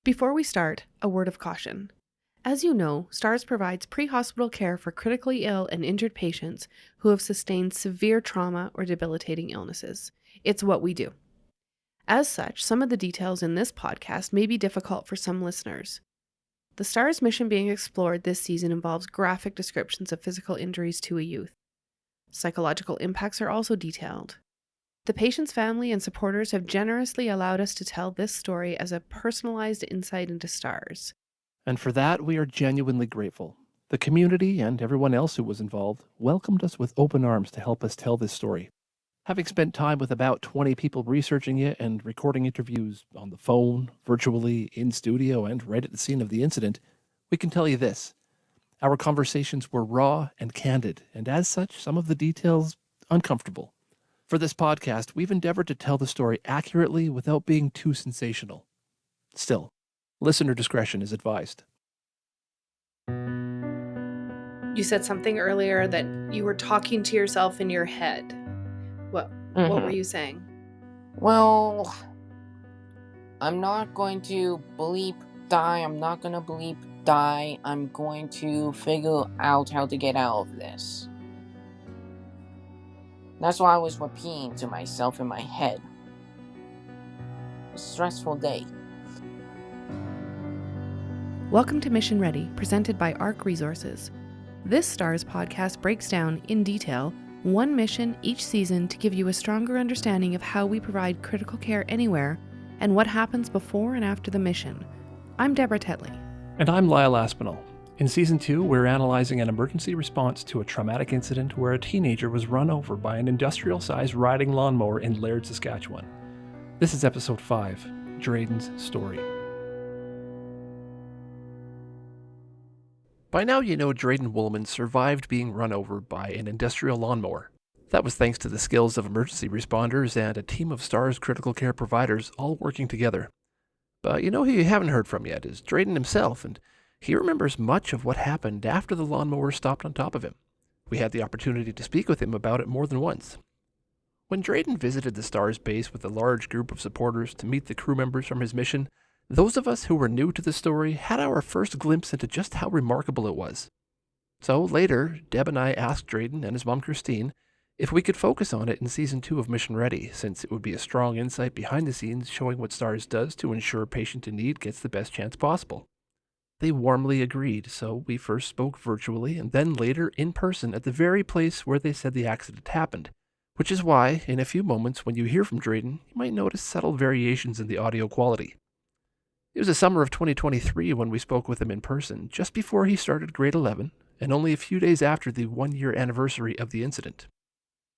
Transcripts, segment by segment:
Before we start, a word of caution. As you know, STARS provides pre-hospital care for critically ill and injured patients who have sustained severe trauma or debilitating illnesses. It's what we do. As such, some of the details in this podcast may be difficult for some listeners. The STARS mission being explored this season involves graphic descriptions of physical injuries to a youth. Psychological impacts are also detailed. The patient's family and supporters have generously allowed us to tell this story as a personalized insight into STARS. And for that, we are genuinely grateful. The community and everyone else who was involved welcomed us with open arms to help us tell this story. Having spent time with about 20 people researching it and recording interviews on the phone, virtually, in studio, and right at the scene of the incident, we can tell you this. Our conversations were raw and candid, and as such, some of the details uncomfortable. For this podcast, we've endeavored to tell the story accurately without being too sensational. Still, listener discretion is advised. You said something earlier that you were talking to yourself in your head. What were you saying? Well, I'm not going to bleep die. I'm not going to bleep die. I'm going to figure out how to get out of this. That's why I was repeating to myself in my head. A stressful day. Welcome to Mission Ready, presented by ARC Resources. This STARS podcast breaks down, in detail, one mission each season to give you a stronger understanding of how we provide critical care anywhere and what happens before and after the mission. I'm Deborah Tetley. And I'm Lyle Aspinall. In Season 2, we're analyzing an emergency response to a traumatic incident where a teenager was run over by an industrial-sized riding lawnmower in Laird, Saskatchewan. This is Episode 5, Draidyn's Story. By now you know Draidyn Woolman survived being run over by an industrial lawnmower. That was thanks to the skills of emergency responders and a team of STARS critical care providers all working together. But you know who you haven't heard from yet is Draidyn himself, and he remembers much of what happened after the lawnmower stopped on top of him. We had the opportunity to speak with him about it more than once. When Draidyn visited the STARS base with a large group of supporters to meet the crew members from his mission, those of us who were new to the story had our first glimpse into just how remarkable it was. So later, Deb and I asked Draidyn and his mom Christine if we could focus on it in Season 2 of Mission Ready, since it would be a strong insight behind the scenes showing what STARS does to ensure a patient in need gets the best chance possible. They warmly agreed, so we first spoke virtually and then later in person at the very place where they said the accident happened, which is why, in a few moments when you hear from Draidyn, you might notice subtle variations in the audio quality. It was the summer of 2023 when we spoke with him in person, just before he started grade 11, and only a few days after the one-year anniversary of the incident.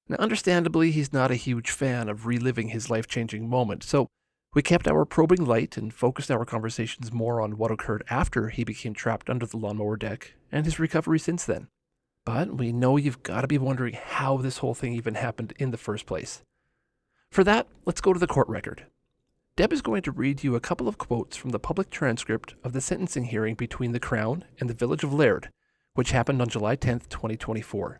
Now, understandably, he's not a huge fan of reliving his life-changing moment, so we kept our probing light and focused our conversations more on what occurred after he became trapped under the lawnmower deck, and his recovery since then. But we know you've got to be wondering how this whole thing even happened in the first place. For that, let's go to the court record. Deb is going to read you a couple of quotes from the public transcript of the sentencing hearing between the Crown and the village of Laird, which happened on July 10, 2024.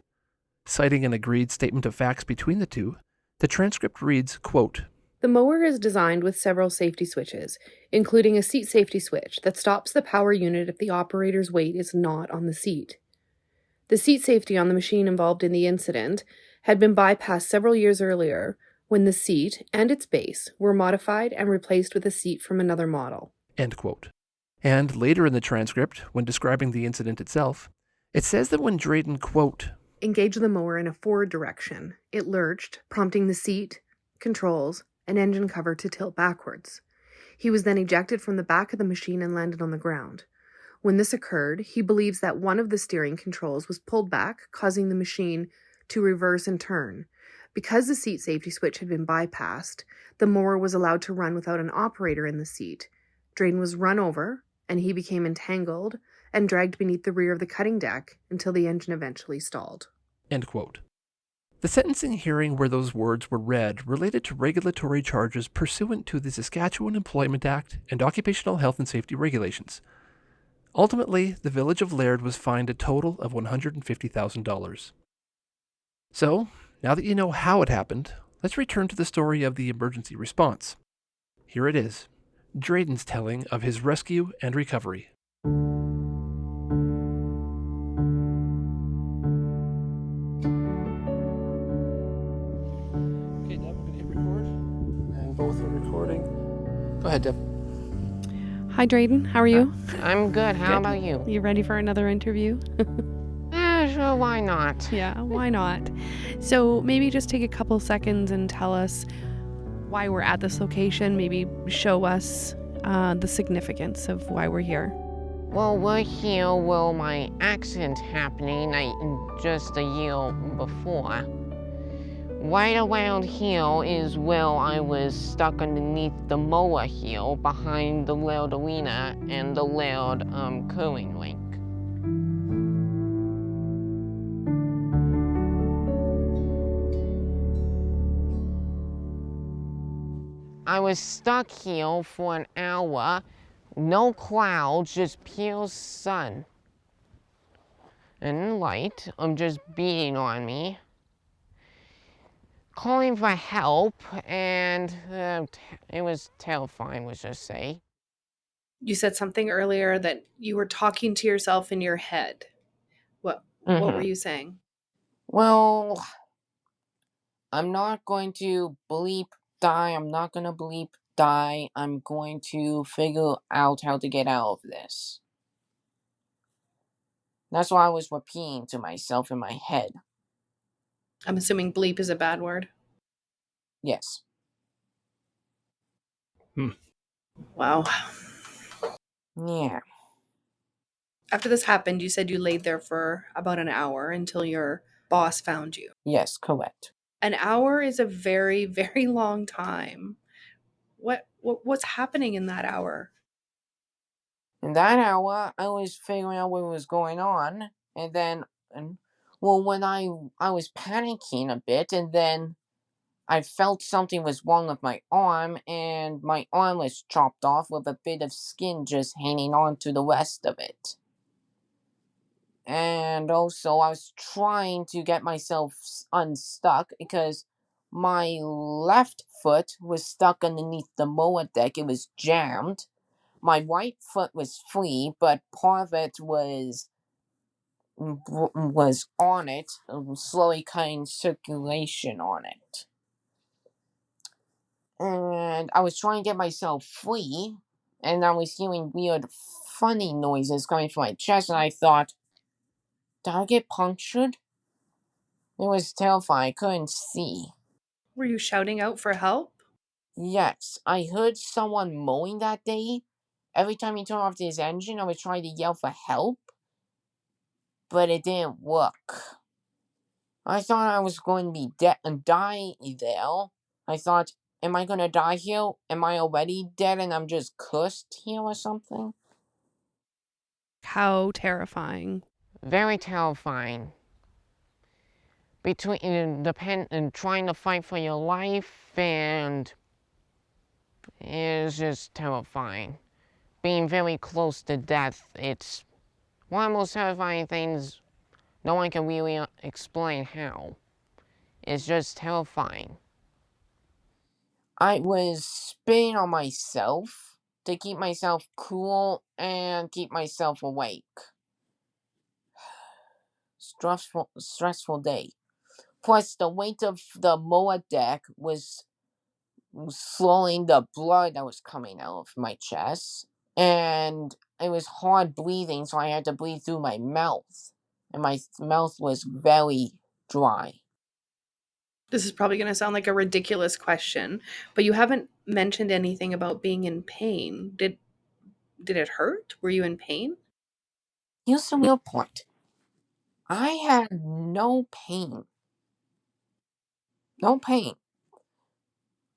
Citing an agreed statement of facts between the two, the transcript reads, quote, The mower is designed with several safety switches, including a seat safety switch that stops the power unit if the operator's weight is not on the seat. The seat safety on the machine involved in the incident had been bypassed several years earlier, when the seat and its base were modified and replaced with a seat from another model. End quote. And later in the transcript, when describing the incident itself, it says that when Draidyn, quote, engaged the mower in a forward direction, it lurched, prompting the seat, controls, and engine cover to tilt backwards. He was then ejected from the back of the machine and landed on the ground. When this occurred, he believes that one of the steering controls was pulled back, causing the machine to reverse and turn. Because the seat safety switch had been bypassed, the mower was allowed to run without an operator in the seat. Draidyn was run over, and he became entangled and dragged beneath the rear of the cutting deck until the engine eventually stalled. End quote. The sentencing hearing where those words were read related to regulatory charges pursuant to the Saskatchewan Employment Act and Occupational Health and Safety Regulations. Ultimately, the village of Laird was fined a total of $150,000. So, now that you know how it happened, let's return to the story of the emergency response. Here it is, Draydyn's telling of his rescue and recovery. Okay, Deb, I'm going to hit record. And both are recording. Go ahead, Deb. Hi, Draydyn. How are you? I'm good. How Good. about you? You ready for another interview? Sure, why not? Yeah, why not? So maybe just take a couple seconds and tell us why we're at this location. Maybe show us the significance of why we're here. Well, we're here where my accident happening just a year before. Right around here is where I was stuck underneath the mower hill behind the Laird Arena and the Laird curling rink. I was stuck here for an hour, no clouds, just pure sun. And light just beating on me. Calling for help, and it was terrifying, let's just say. You said something earlier that you were talking to yourself in your head. What were you saying? Well, I'm not going to bleep die. I'm not going to bleep die. I'm going to figure out how to get out of this. That's what I was repeating to myself in my head. I'm assuming bleep is a bad word. Yes. Wow. Yeah. After this happened, you said you laid there for about an hour until your boss found you. Yes, correct. An hour is a very, very long time. What's happening in that hour? In that hour, I was figuring out what was going on, and then, well, when I was panicking a bit, and then I felt something was wrong with my arm, and my arm was chopped off with a bit of skin just hanging on to the rest of it. And also, I was trying to get myself unstuck because my left foot was stuck underneath the mower deck. It was jammed. My right foot was free, but part of it was on it, slowly cutting circulation on it. And I was trying to get myself free, and I was hearing weird, funny noises coming from my chest, and I thought, did I get punctured? It was terrifying. I couldn't see. Were you shouting out for help? Yes, I heard someone mowing that day. Every time he turned off his engine, I was trying to yell for help, but it didn't work. I thought I was going to be dead and die there. I thought, am I going to die here? Am I already dead and I'm just cursed here or something? How terrifying. Very terrifying. Between and trying to fight for your life, and it's just terrifying. Being very close to death, it's one of the most terrifying things. No one can really explain how. It's just terrifying. I was spitting on myself to keep myself cool and keep myself awake. Stressful day. Plus, the weight of the mower deck was slowing the blood that was coming out of my chest. And it was hard breathing, so I had to breathe through my mouth. And my mouth was very dry. This is probably going to sound like a ridiculous question, but you haven't mentioned anything about being in pain. Did it hurt? Were you in pain? Here's the real point. I had no pain. No pain.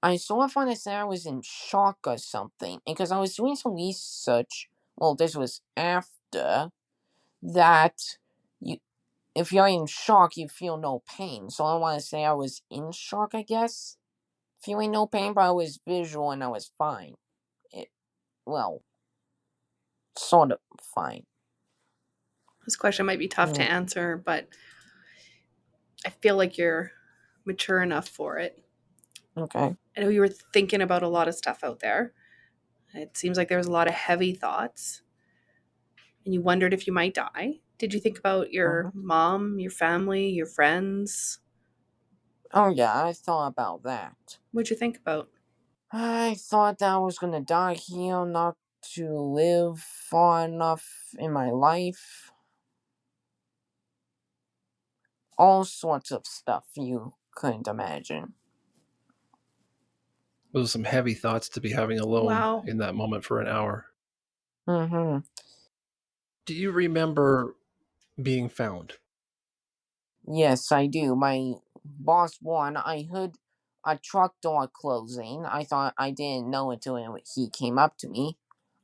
I sort of want to say I was in shock or something because I was doing some research. Well, this was after that. You, if you're in shock, you feel no pain. So I want to say I was in shock, I guess, feeling no pain, but I was visual and I was fine. It, well, sort of fine. This question might be tough to Mm, answer, but I feel like you're mature enough for it. okay. I know you were thinking about a lot of stuff out there. It seems like there was a lot of heavy thoughts, and you wondered if you might die. Did you think about your Uh-huh. mom, your family, your friends? Oh, yeah, I thought about that. What'd you think about? I thought that I was gonna die here, not to live far enough in my life. All sorts of stuff you couldn't imagine. Those are some heavy thoughts to be having alone Wow. in that moment for an hour. Mm-hmm. Do you remember being found? Yes, I do. My boss won. I heard a truck door closing. I thought I didn't know until he came up to me.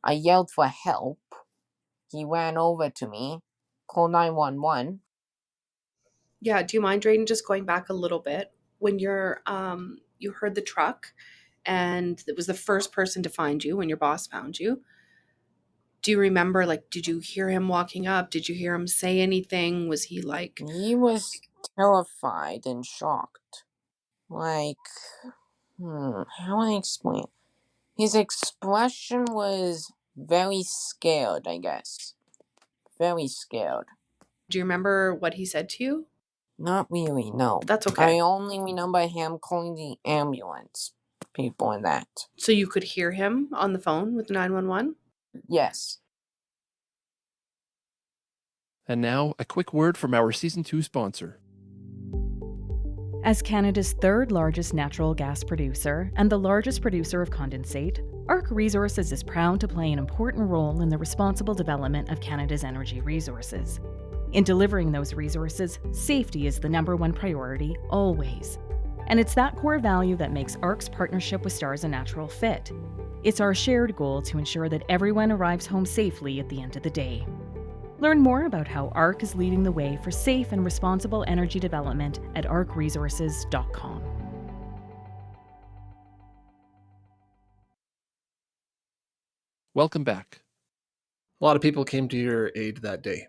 I yelled for help. He ran over to me, called 911. Yeah, do you mind, Drayden, just going back a little bit? When you heard the truck and it was the first person to find you when your boss found you. Do you remember, like, did you hear him walking up? Did you hear him say anything? Was he like, He was terrified and shocked. Like, how would I explain? His expression was very scared, I guess. Very scared. do you remember what he said to you? Not really, no. That's okay. I only remember him calling the ambulance people and that. So you could hear him on the phone with 911? Yes. And now, a quick word from our Season 2 sponsor. As Canada's third largest natural gas producer and the largest producer of condensate, ARC Resources is proud to play an important role in the responsible development of Canada's energy resources. In delivering those resources, safety is the number one priority, always. And it's that core value that makes ARC's partnership with Stars a natural fit. It's our shared goal to ensure that everyone arrives home safely at the end of the day. Learn more about how ARC is leading the way for safe and responsible energy development at arcresources.com. Welcome back. A lot of people came to your aid that day.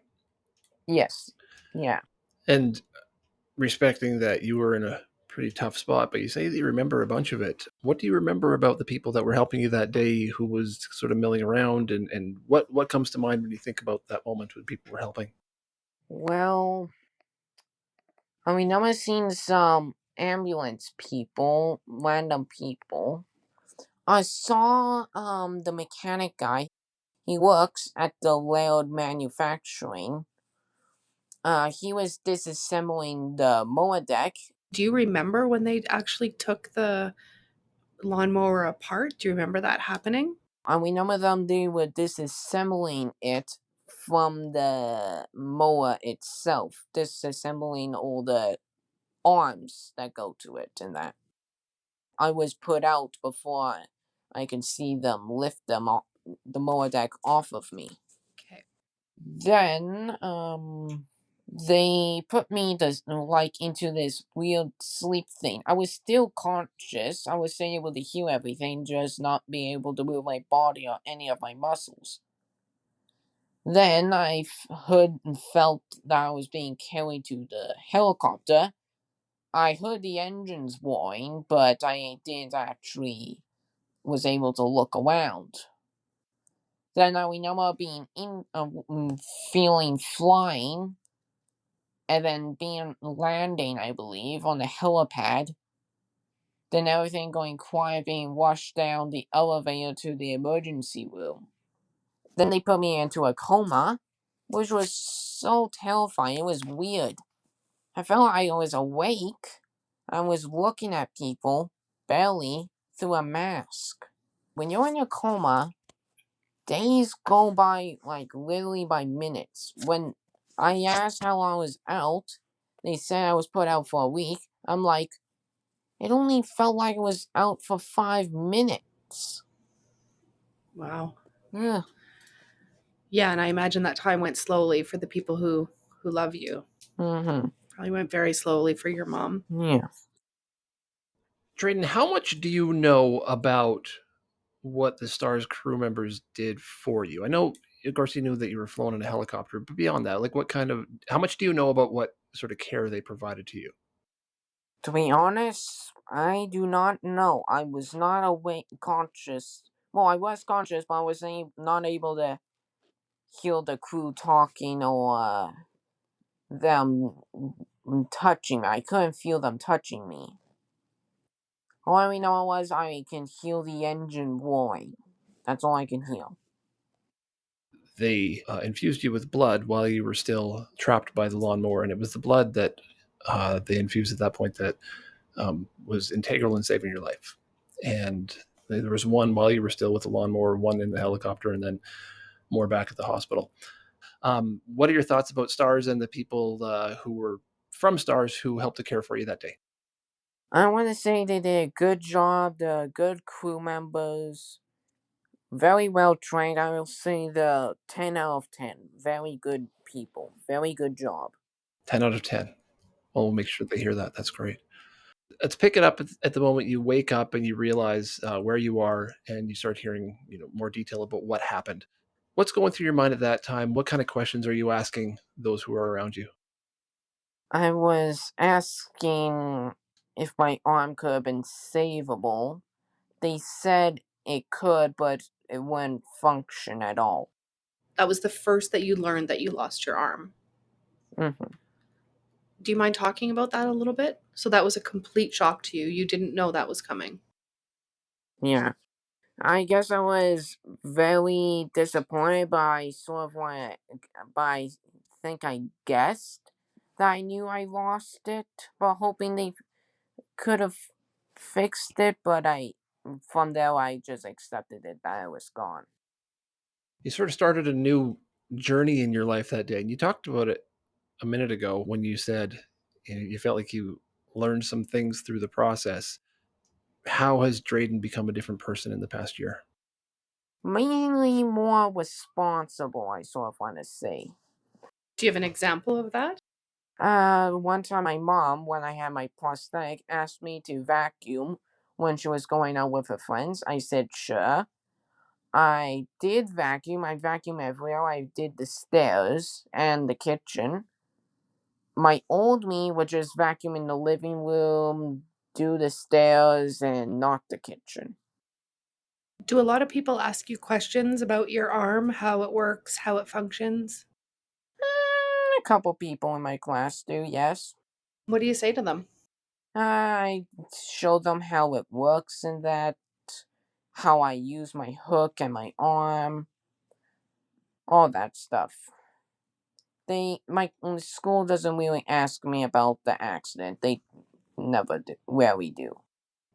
Yes. Yeah. And respecting that you were in a pretty tough spot, but you say that you remember a bunch of it. What do you remember about the people that were helping you that day who was sort of milling around? And what comes to mind when you think about that moment when people were helping? Well, I mean, I've seen some ambulance people, random people. I saw the mechanic guy. He works at the railroad manufacturing. He was disassembling the mower deck. Do you remember when they actually took the lawnmower apart? Do you remember that happening? And we know them they were disassembling it from the mower itself, disassembling all the arms that go to it and that. I was put out before I can see them lift them off the mower deck off of me. Okay. Then they put me into this weird sleep thing. I was still conscious. I was still able to hear everything, just not being able to move my body or any of my muscles. Then I heard and felt that I was being carried to the helicopter. I heard the engines whine, but I didn't actually was able to look around. Then I remember being feeling flying, and then being landing, I believe, on the helipad. Then everything going quiet, being rushed down the elevator to the emergency room. Then they put me into a coma, which was so terrifying. It was weird. I felt like I was awake. I was looking at people, barely, through a mask. When you're in a coma, days go by like literally by minutes. When I asked how long I was out, they said I was put out for a week. I'm like, it only felt like I was out for 5 minutes. Wow. Yeah. Yeah, and I imagine that time went slowly for the people who love you. Mm-hmm. Probably went very slowly for your mom. Yeah. Drayden, how much do you know about what the Stars crew members did for you? I know, of course, you knew that you were flown in a helicopter, but beyond that, like how much do you know about what sort of care they provided to you? To be honest, I do not know. I was not awake, conscious. Well, I was conscious, but I was not able to hear the crew talking or them touching me. I couldn't feel them touching me. All I know was I can hear the engine roaring. That's all I can hear. They infused you with blood while you were still trapped by the lawnmower, and it was the blood that they infused at that point that was integral in saving your life. And there was one while you were still with the lawnmower, one in the helicopter, and then more back at the hospital. What are your thoughts about Stars and the people who were from Stars who helped to care for you that day? I want to say they did a good job. The good crew members, very well trained. I will say the 10 out of 10. Very good people. Very good job. 10 out of 10. Well, we'll make sure they hear that. That's great. Let's pick it up at the moment you wake up and you realize where you are, and you start hearing more detail about what happened. What's going through your mind at that time? What kind of questions are you asking those who are around you? I was asking if my arm could have been savable. They said it could, but it wouldn't function at all. That was the first that you learned that you lost your arm. Hmm. Do you mind talking about that a little bit? So that was a complete shock to you. You didn't know that was coming. Yeah. I guess I was very disappointed, but I sort of want but I think I guessed that I knew I lost it, but hoping they could have fixed it, but from there, I just accepted it that it was gone. You sort of started a new journey in your life that day, and you talked about it a minute ago when you said you felt like you learned some things through the process. How has Draydyn become a different person in the past year? Mainly more responsible, I sort of want to say. Do you have an example of that? One time my mom, when I had my prosthetic, asked me to vacuum when she was going out with her friends. I said, sure. I did vacuum. I vacuumed everywhere. I did the stairs and the kitchen. My old me would just vacuum in the living room, do the stairs, and not the kitchen. Do a lot of people ask you questions about your arm, how it works, how it functions? A couple people in my class do, yes. What do you say to them? I show them how it works and that, how I use my hook and my arm, all that stuff. My school doesn't really ask me about the accident. They never do, rarely do.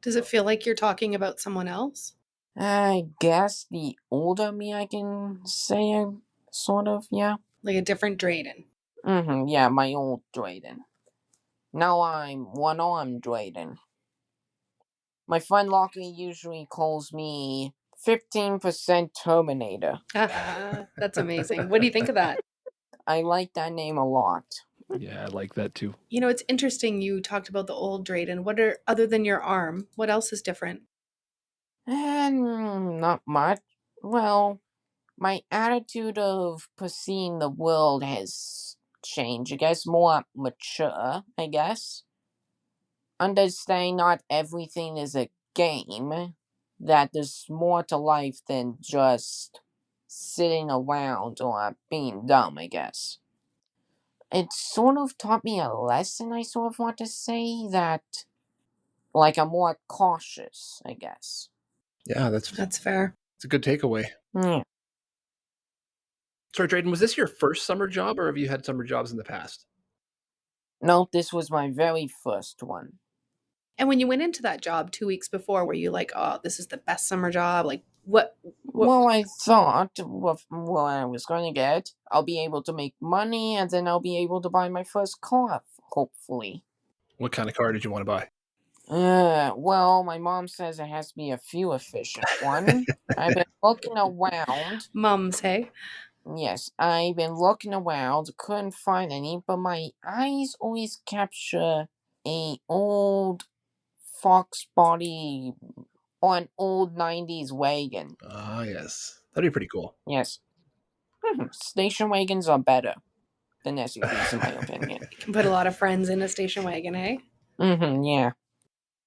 Does it feel like you're talking about someone else? I guess the older me, I can say, sort of, yeah. Like a different Draydyn? Yeah, my old Draidyn. Now I'm one-armed Draidyn. My friend Lockie usually calls me 15% Terminator. That's amazing. What do you think of that? I like that name a lot. Yeah, I like that too. You know, it's interesting you talked about the old Draydon. What are, other than your arm, what else is different? And not much. Well, my attitude of perceiving the world has changed. I guess more mature, I guess. Understanding not everything is a game, that there's more to life than just sitting around or being dumb, I guess. It sort of taught me a lesson, I sort of want to say, that, like, I'm more cautious, I guess. Yeah, that's That's fair. a good takeaway. Yeah. Sorry, Drayden, was this your first summer job, or have you had summer jobs in the past? No, this was my very first one. And when you went into that job 2 weeks before, were you like, oh, this is the best summer job? Like, what? Well, I thought with what I was going to get, I'll be able to make money and then I'll be able to buy my first car, hopefully. What kind of car did you want to buy? Well, my mom says it has to be a fuel efficient one. I've been looking around. Mums, hey? Yes, I've been looking around, couldn't find any, but my eyes always capture a old fox body or an old 90s wagon. Ah, yes. That'd be pretty cool. Yes. Station wagons are better than SUVs, in my opinion. You can put a lot of friends in a station wagon, hey? Yeah.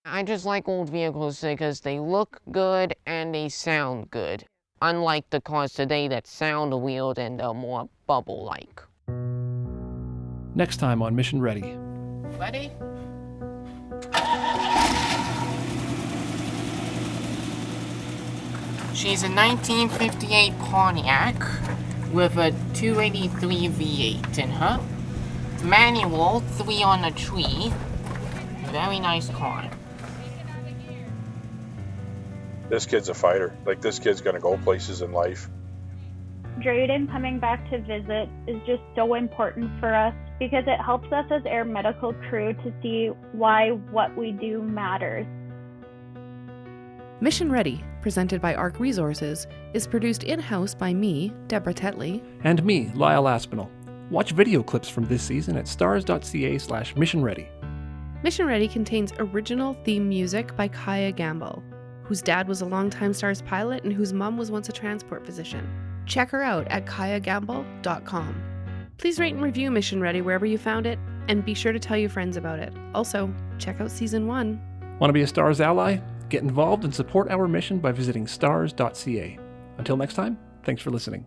I just like old vehicles because they look good and they sound good. Unlike the cars today that sound weird and are more bubble-like. Next time on Mission Ready. Ready? She's a 1958 Pontiac with a 283 V8 in her. Manual, 3 on a tree. Very nice car. This kid's a fighter. Like, this kid's gonna go places in life. Draidyn coming back to visit is just so important for us because it helps us as air medical crew to see why what we do matters. Mission Ready, presented by ARC Resources, is produced in-house by me, Deborah Tetley. And me, Lyle Aspinall. Watch video clips from this season at stars.ca/missionready. Mission Ready contains original theme music by Kaya Gamble, whose dad was a longtime STARS pilot and whose mom was once a transport physician. Check her out at kayagamble.com. Please rate and review Mission Ready wherever you found it, and be sure to tell your friends about it. Also, check out Season 1. Want to be a STARS ally? Get involved and support our mission by visiting stars.ca. Until next time, thanks for listening.